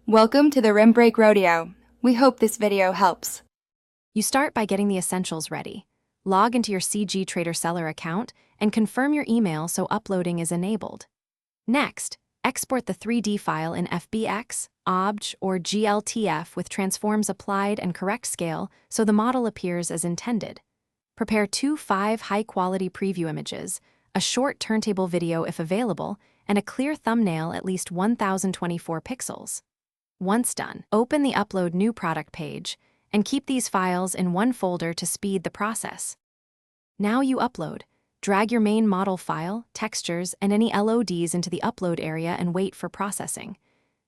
Welcome to the Rim Break Rodeo. We hope this video helps. You start by getting the essentials ready. Log into your Cgtrader seller account and confirm your email so uploading is enabled. Next, export the 3D file in FBX, OBJ, or GLTF with transforms applied and correct scale so the model appears as intended. Prepare 2 high-quality preview images, a short turntable video if available, and a clear thumbnail at least 1024 pixels. Once done, open the Upload New Product page and keep these files in one folder to speed the process. Now you upload. Drag your main model file, textures, and any LODs into the upload area and wait for processing.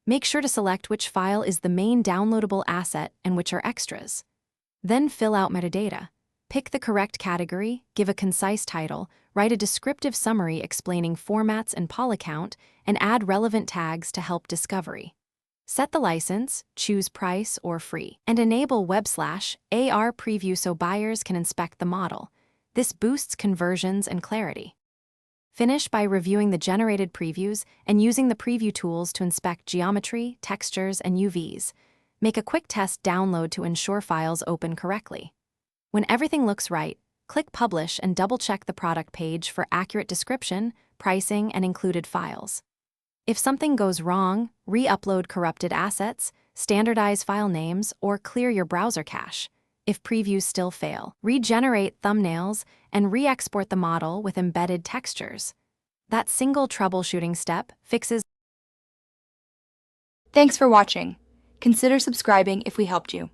Make sure to select which file is the main downloadable asset and which are extras. Then fill out metadata. Pick the correct category, give a concise title, write a descriptive summary explaining formats and poly count, and add relevant tags to help discovery. Set the license, choose price or free, and enable web/AR preview so buyers can inspect the model. This boosts conversions and clarity. Finish by reviewing the generated previews and using the preview tools to inspect geometry, textures, and UVs. Make a quick test download to ensure files open correctly. When everything looks right, click Publish and double-check the product page for accurate description, pricing, and included files. If something goes wrong, re-upload corrupted assets, standardize file names, or clear your browser cache. If previews still fail, regenerate thumbnails and re-export the model with embedded textures. That single troubleshooting step fixes. Thanks for watching. Consider subscribing if we helped you.